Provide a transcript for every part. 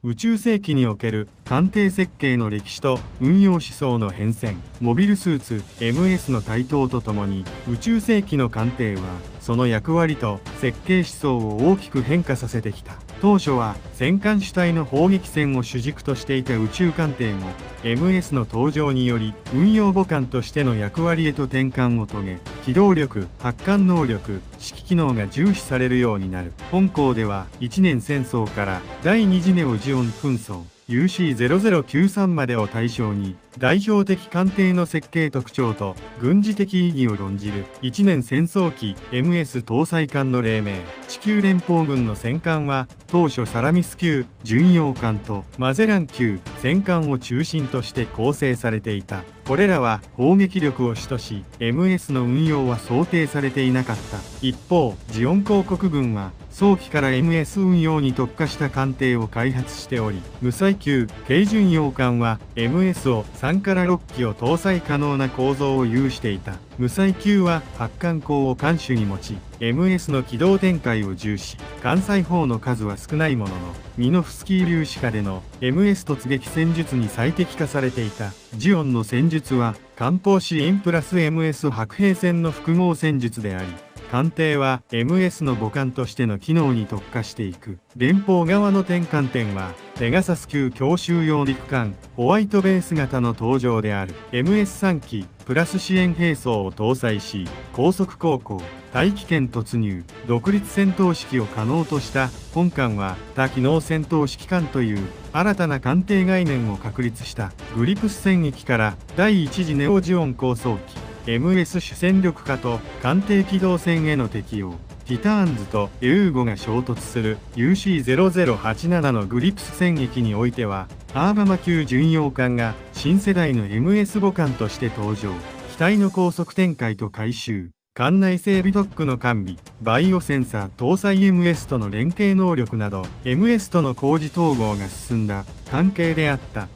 宇宙世紀における艦艇設計の歴史と運用思想の変遷、モビルスーツ MS の台頭とともに、宇宙世紀の艦艇はその役割と設計思想を大きく変化させてきた。当初は戦艦主体の砲撃戦を主軸としていた宇宙艦艇も MS の登場により運用母艦としての役割へと転換を遂げ、機動力、発艦能力、指揮機能が重視されるようになる。本校では一年戦争から第二次ネオジオン紛争UC0093 までを対象に代表的艦艇の設計特徴と軍事的意義を論じる一年戦争機 MS 搭載艦の黎明。地球連邦軍の戦艦は当初サラミス級巡洋艦とマゼラン級戦艦を中心として構成されていた。これらは砲撃力を主とし MS の運用は想定されていなかった。一方、ジオン公国軍は早期から MS 運用に特化した艦艇を開発しており、無載級軽巡洋艦は MS を3から6機を搭載可能な構造を有していた。無載級は発艦口を艦首に持ち、MS の軌道展開を重視。艦載砲の数は少ないものの、ミノフスキー粒子下での MS 突撃戦術に最適化されていた。ジオンの戦術は艦砲支援プラス MS 白兵戦の複合戦術であり、艦艇は MS の母艦としての機能に特化していく。連邦側の転換点はペガサス級強襲用陸艦ホワイトベース型の登場である。 MS3 機プラス支援兵装を搭載し、高速航行、大気圏突入、独立戦闘指揮を可能とした本艦は多機能戦闘指揮艦という新たな艦艇概念を確立した。グリプス戦役から第一次ネオジオン構想機MS 主戦力化と艦艇機動戦への適用。ティターンズとユーゴが衝突する UC0087 のグリプス戦役においては、アーバマ級巡洋艦が新世代の MS 母艦として登場。機体の高速展開と回収、艦内整備ドックの完備、バイオセンサー搭載 MS との連携能力など、MS との工事統合が進んだ関係であった。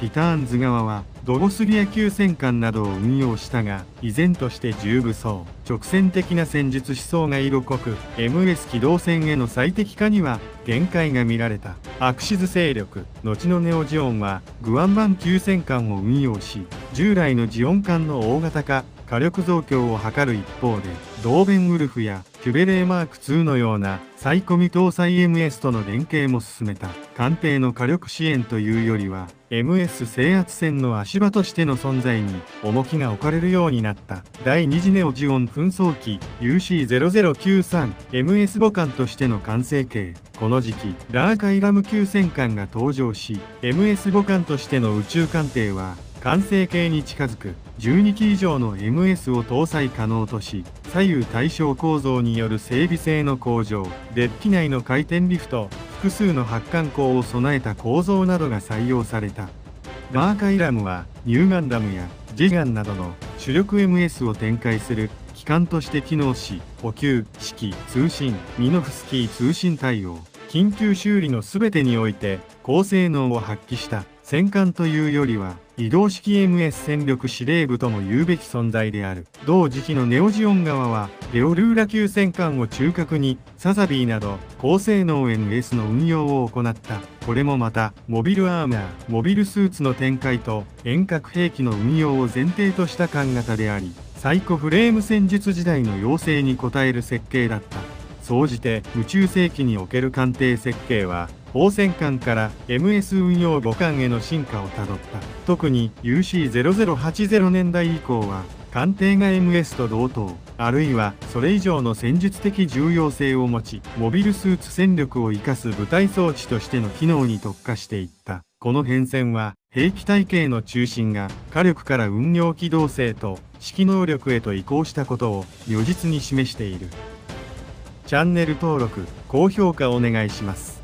ティターンズ側はドボスリア級戦艦などを運用したが、依然として重武装、直線的な戦術思想が色濃く、MS 機動戦への最適化には限界が見られた。アクシズ勢力、後のネオジオンはグアンバン級戦艦を運用し、従来のジオン艦の大型化、火力増強を図る一方で、ドーベンウルフやキュベレーマーク2のようなサイコミ搭載 MS との連携も進めた。艦艇の火力支援というよりは、MS 制圧線の足場としての存在に重きが置かれるようになった。第二次ネオジオン紛争機 UC0093 MS 母艦としての完成形。この時期、ラーカイラム級戦艦が登場し、MS 母艦としての宇宙艦艇は完成形に近づく12機以上の MS を搭載可能とし、左右対称構造による整備性の向上、デッキ内の回転リフト、複数の発艦口を備えた構造などが採用された。ラーカイラムはニューガンダムやジガンなどの主力 MS を展開する機関として機能し、補給、指揮、通信、ミノフスキー通信対応、緊急修理の全てにおいて高性能を発揮した。戦艦というよりは移動式 MS 戦力司令部とも言うべき存在である。同時期のネオジオン側はレオルーラ級戦艦を中核にサザビーなど高性能 MS の運用を行った。これもまたモビルアーマー、モビルスーツの展開と遠隔兵器の運用を前提とした艦型であり、サイコフレーム戦術時代の要請に応える設計だった。総じて宇宙世紀における艦艇設計は砲戦艦から MS 運用母艦への進化をたどった。特に UC0080 年代以降は艦艇が MS と同等、あるいはそれ以上の戦術的重要性を持ち、モビルスーツ戦力を生かす部隊装置としての機能に特化していった。この変遷は兵器体系の中心が火力から運用機動性と指揮能力へと移行したことを如実に示している。チャンネル登録、高評価お願いします。